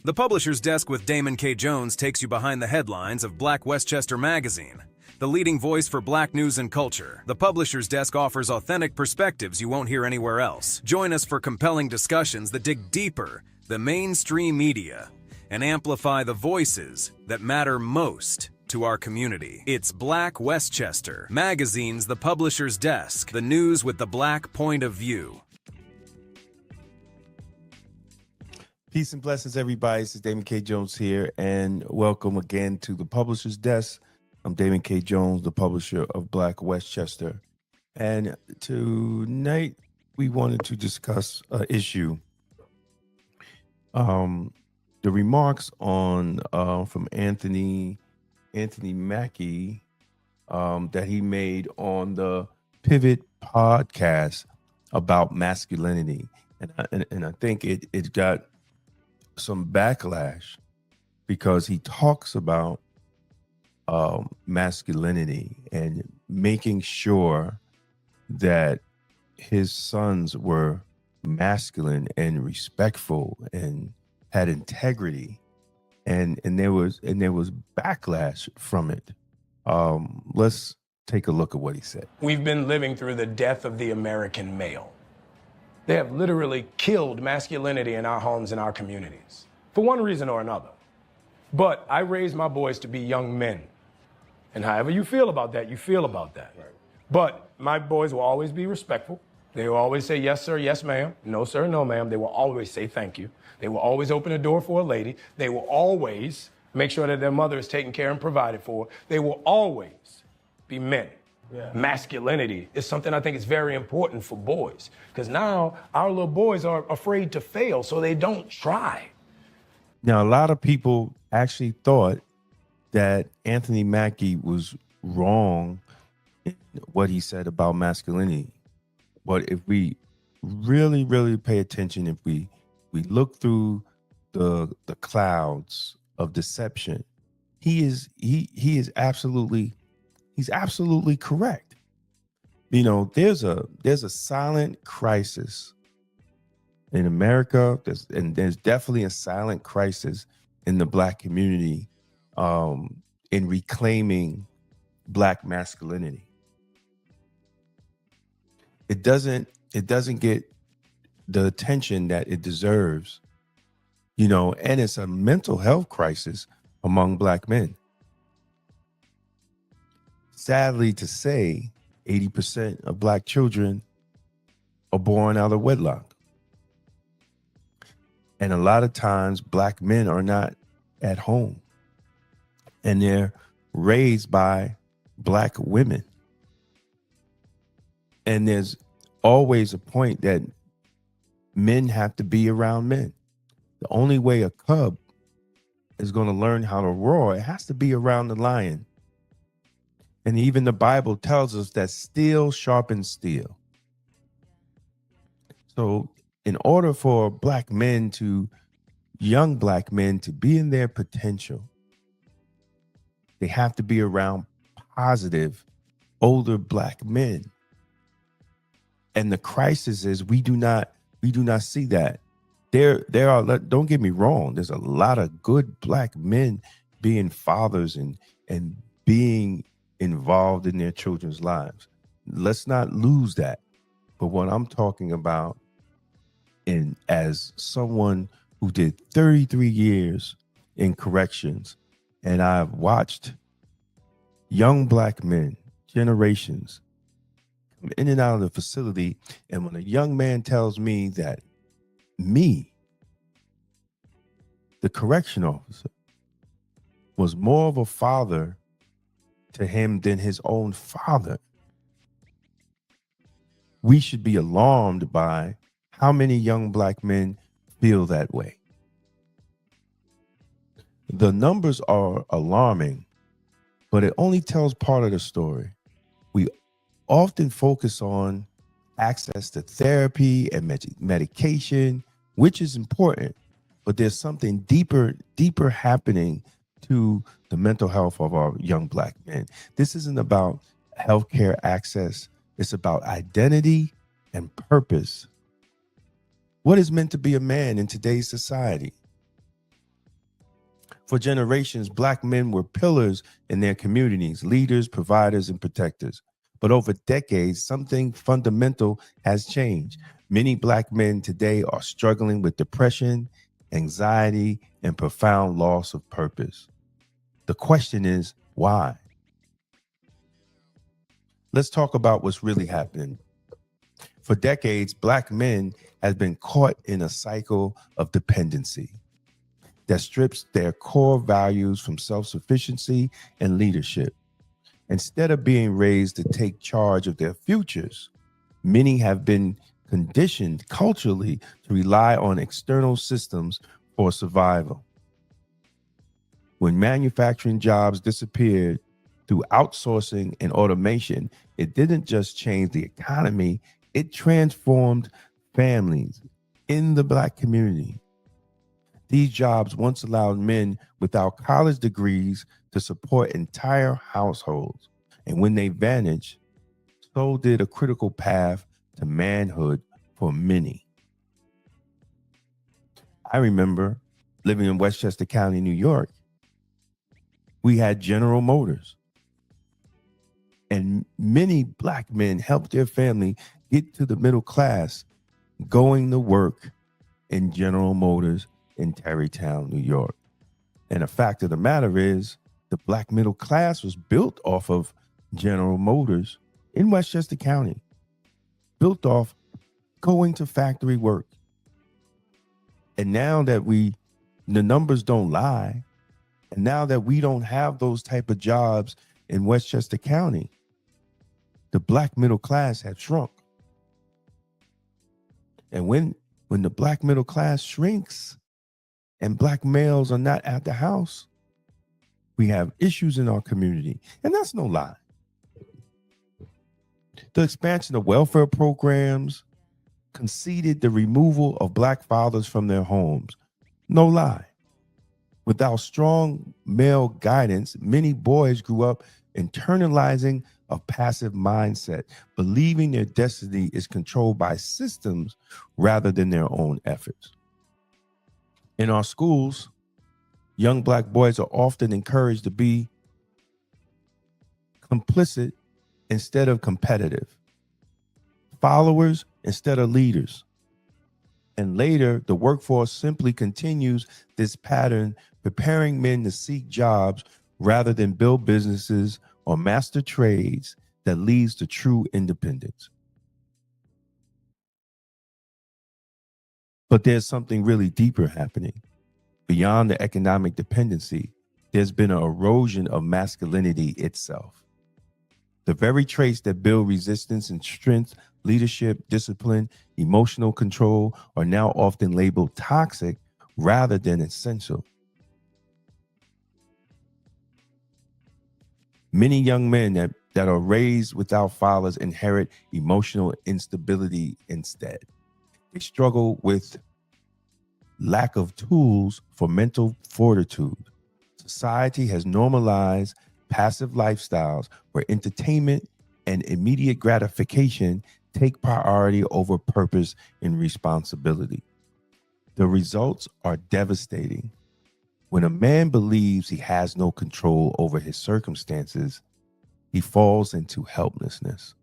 The Publisher's Desk with Damon K. Jones takes you behind the headlines of Black Westchester Magazine, the leading voice for Black news and culture. The Publisher's Desk offers authentic perspectives you won't hear anywhere else. Join us for compelling discussions that dig deeper the mainstream media and amplify the voices that matter most to our community. It's Black Westchester Magazine's The Publisher's Desk, the news with the Black point of view. Peace and blessings, everybody. This is Damon K. Jones here, and welcome again to the Publisher's Desk. I'm Damon K. Jones, the publisher of Black Westchester. And tonight, we wanted to discuss an issue. The remarks on from Anthony Mackie that he made on the Pivot podcast about masculinity. And I think it got some backlash because he talks about masculinity and making sure that his sons were masculine and respectful and had integrity, and there was backlash from it. Let's take a look at what he said. We've been living through the death of the American male. They have literally killed masculinity in our homes and our communities, for one reason or another. But I raised my boys to be young men. And however you feel about that, you feel about that. Right. But my boys will always be respectful. They will always say, yes, sir, yes, ma'am. No, sir, no, ma'am. They will always say thank you. They will always open a door for a lady. They will always make sure that their mother is taken care and provided for. They will always be men. Yeah. Masculinity is something I think is very important for boys, because now our little boys are afraid to fail, so they don't try. Now, a lot of people actually thought that Anthony Mackie was wrong in what he said about masculinity. But if we really, really pay attention, if we look through the clouds of deception, he's absolutely correct. You know, there's a silent crisis in America. There's definitely a silent crisis in the Black community in reclaiming Black masculinity. It doesn't get the attention that it deserves, you know, and it's a mental health crisis among Black men. Sadly to say, 80% of Black children are born out of wedlock. And a lot of times Black men are not at home, and they're raised by Black women. And there's always a point that men have to be around men. The only way a cub is going to learn how to roar, it has to be around the lion. And even the Bible tells us that steel sharpens steel. So in order for young Black men to be in their potential, they have to be around positive, older Black men. And the crisis is we do not see that. There are, don't get me wrong, there's a lot of good Black men being fathers and being involved in their children's lives. Let's not lose that. But what I'm talking about, and as someone who did 33 years in corrections, and I've watched young Black men, generations, come in and out of the facility, and when a young man tells me that me, the correction officer, was more of a father to him than his own father, we should be alarmed by how many young Black men feel that way. The numbers are alarming, but it only tells part of the story. We often focus on access to therapy and medication, which is important, but there's something deeper happening to the mental health of our young Black men. This isn't about healthcare access. It's about identity and purpose. What is meant to be a man in today's society? For generations, Black men were pillars in their communities, leaders, providers, and protectors. But over decades, something fundamental has changed. Many Black men today are struggling with depression, anxiety, and profound loss of purpose. The question is, why? Let's talk about what's really happening. For decades, Black men have been caught in a cycle of dependency that strips their core values from self-sufficiency and leadership. Instead of being raised to take charge of their futures, many have been conditioned culturally to rely on external systems for survival. When manufacturing jobs disappeared through outsourcing and automation, it didn't just change the economy, it transformed families in the Black community. These jobs once allowed men without college degrees to support entire households. And when they vanished, so did a critical path to manhood for many. I remember living in Westchester County, New York. We had General Motors. And many Black men helped their family get to the middle class going to work in General Motors in Tarrytown, New York. And the fact of the matter is, the Black middle class was built off of General Motors in Westchester County, built off going to factory work. And now that the numbers don't lie, and now that we don't have those type of jobs in Westchester County, the Black middle class have shrunk. And when the Black middle class shrinks, and Black males are not at the house, we have issues in our community. And that's no lie. The expansion of welfare programs conceded the removal of Black fathers from their homes. No lie. Without strong male guidance, many boys grew up internalizing a passive mindset, believing their destiny is controlled by systems rather than their own efforts. In our schools, young Black boys are often encouraged to be complicit instead of competitive, followers instead of leaders. And later, the workforce simply continues this pattern, preparing men to seek jobs rather than build businesses or master trades that leads to true independence. But there's something really deeper happening. Beyond the economic dependency, there's been an erosion of masculinity itself. The very traits that build resistance and strength, leadership, discipline, emotional control are now often labeled toxic rather than essential. Many young men that are raised without fathers inherit emotional instability instead. They struggle with lack of tools for mental fortitude. Society has normalized passive lifestyles where entertainment and immediate gratification take priority over purpose and responsibility. The results are devastating. When a man believes he has no control over his circumstances, he falls into helplessness.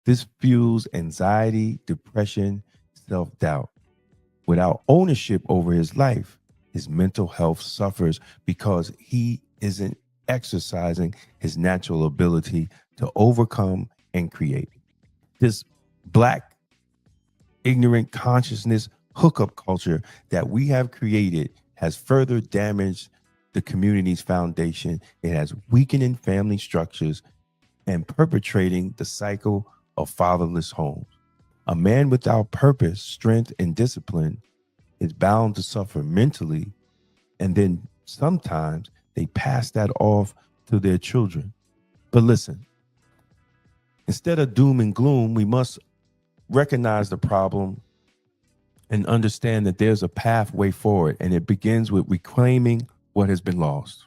This fuels anxiety, depression, self-doubt. Without ownership over his life, his mental health suffers because he isn't exercising his natural ability to overcome and create. This Black ignorant consciousness hookup culture that we have created has further damaged the community's foundation. It has weakened family structures and perpetrating the cycle of fatherless homes. A man without purpose, strength, and discipline is bound to suffer mentally, and then sometimes they pass that off to their children. But listen, instead of doom and gloom, we must recognize the problem and understand that there's a pathway forward, and it begins with reclaiming what has been lost.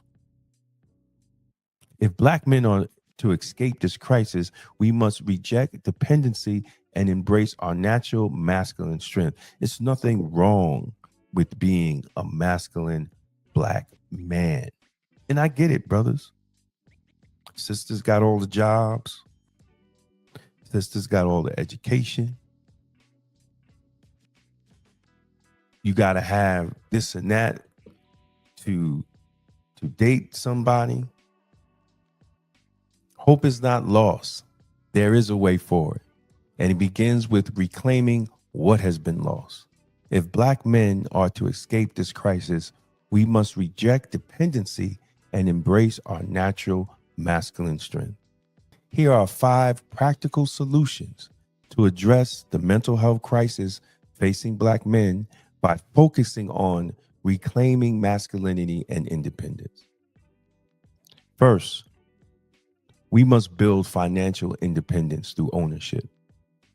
If Black men are to escape this crisis, we must reject dependency and embrace our natural masculine strength. It's nothing wrong with being a masculine black man. And I get it, brothers. Sisters got all the jobs. Sisters got all the education. You got to have this and that to date somebody. Hope is not lost. There is a way forward. And it begins with reclaiming what has been lost. If black men are to escape this crisis, we must reject dependency and embrace our natural masculine strength. Here are 5 practical solutions to address the mental health crisis facing black men by focusing on reclaiming masculinity and independence. First, we must build financial independence through ownership.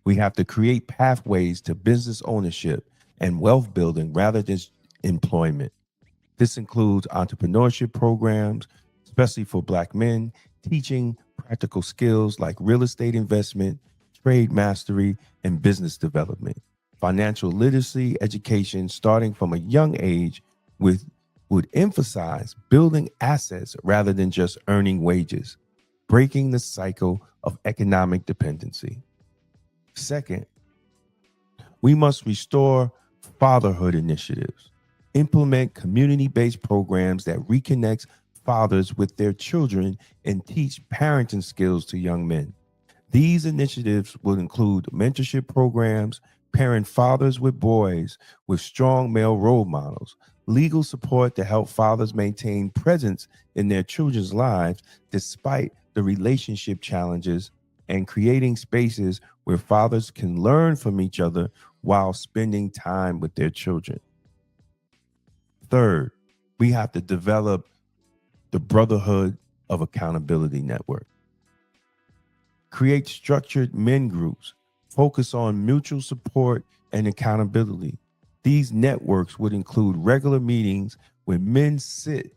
We have to create pathways to business ownership and wealth building rather than employment. This includes entrepreneurship programs, especially for black men, teaching practical skills like real estate investment, trade mastery, and business development. Financial literacy education starting from a young age would emphasize building assets rather than just earning wages, breaking the cycle of economic dependency. Second, we must restore fatherhood initiatives, implement community-based programs that reconnect fathers with their children and teach parenting skills to young men. These initiatives will include mentorship programs, pairing fathers with boys with strong male role models, legal support to help fathers maintain presence in their children's lives despite the relationship challenges, and creating spaces where fathers can learn from each other while spending time with their children. Third, we have to develop the Brotherhood of Accountability Network. Create structured men groups, focus on mutual support and accountability. These networks would include regular meetings where men sit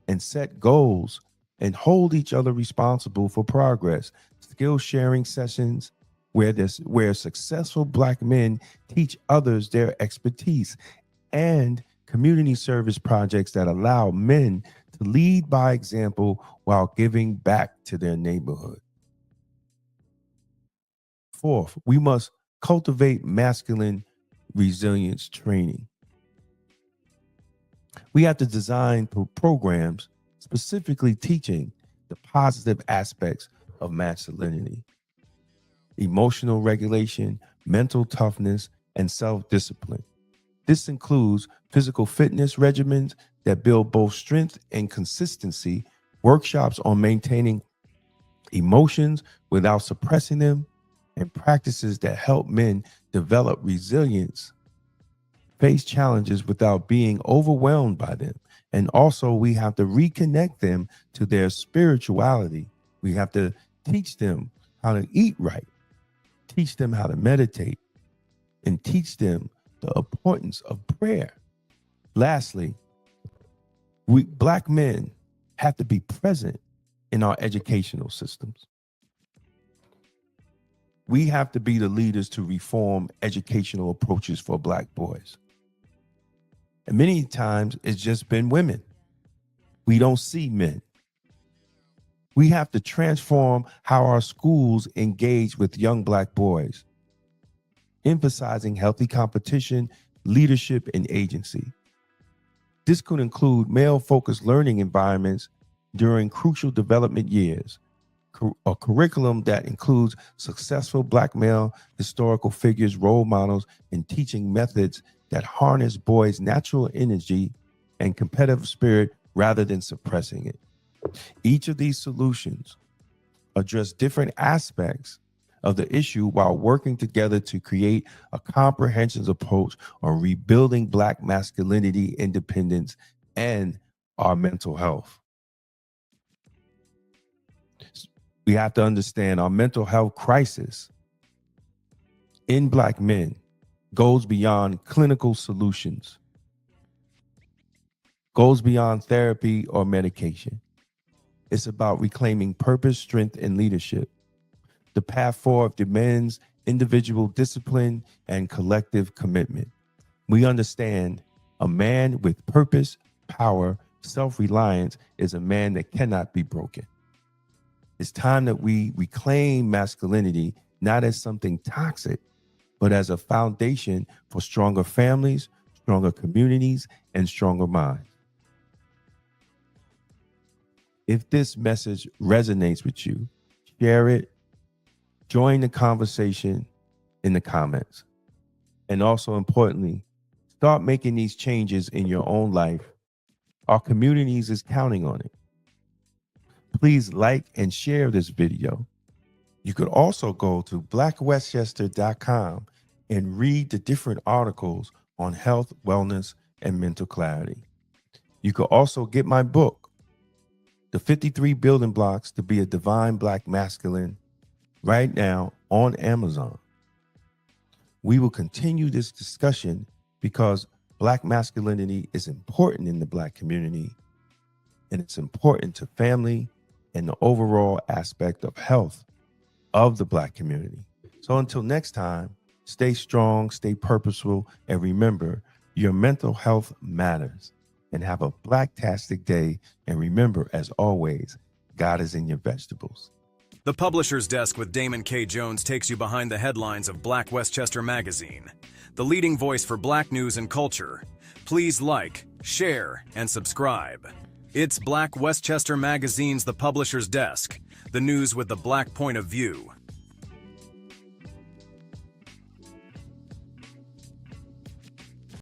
and set goals and hold each other responsible for progress, skill sharing sessions where successful black men teach others their expertise, and community service projects that allow men to lead by example while giving back to their neighborhood. Fourth, we must cultivate masculine resilience training. We have to design programs specifically teaching the positive aspects of masculinity, emotional regulation, mental toughness, and self-discipline. This includes physical fitness regimens that build both strength and consistency, workshops on maintaining emotions without suppressing them, and practices that help men develop resilience, face challenges without being overwhelmed by them. And also, we have to reconnect them to their spirituality. We have to teach them how to eat right, teach them how to meditate, and teach them the importance of prayer. Lastly, black men have to be present in our educational systems. We have to be the leaders to reform educational approaches for black boys. And many times it's just been women. We don't see men. We have to transform how our schools engage with young black boys, emphasizing healthy competition, leadership, and agency. This could include male-focused learning environments during crucial development years, a curriculum that includes successful black male historical figures, role models, and teaching methods that harness boys' natural energy and competitive spirit rather than suppressing it. Each of these solutions address different aspects of the issue while working together to create a comprehensive approach on rebuilding black masculinity, independence, and our mental health. We have to understand our mental health crisis in black men goes beyond clinical solutions, goes beyond therapy or medication. It's about reclaiming purpose, strength, and leadership. The path forward demands individual discipline and collective commitment. We understand a man with purpose power, self-reliance is a man that cannot be broken. It's time that we reclaim masculinity not as something toxic, but as a foundation for stronger families, stronger communities, and stronger minds. If this message resonates with you, share it, join the conversation in the comments. And also importantly, start making these changes in your own life. Our communities is counting on it. Please like and share this video. You could also go to blackwestchester.com and read the different articles on health, wellness, and mental clarity. You could also get my book, The 53 Building Blocks to Be a Divine Black Masculine, right now on Amazon. We will continue this discussion because Black masculinity is important in the Black community, and it's important to family and the overall aspect of health of the Black community. So until next time, stay strong, stay purposeful, and remember, your mental health matters. And have a Blacktastic day. And remember, as always, God is in your vegetables. The Publisher's Desk with Damon K. Jones takes you behind the headlines of Black Westchester Magazine, the leading voice for Black news and culture. Please like, share, and subscribe. It's Black Westchester Magazine's The Publisher's Desk, the news with the Black point of view.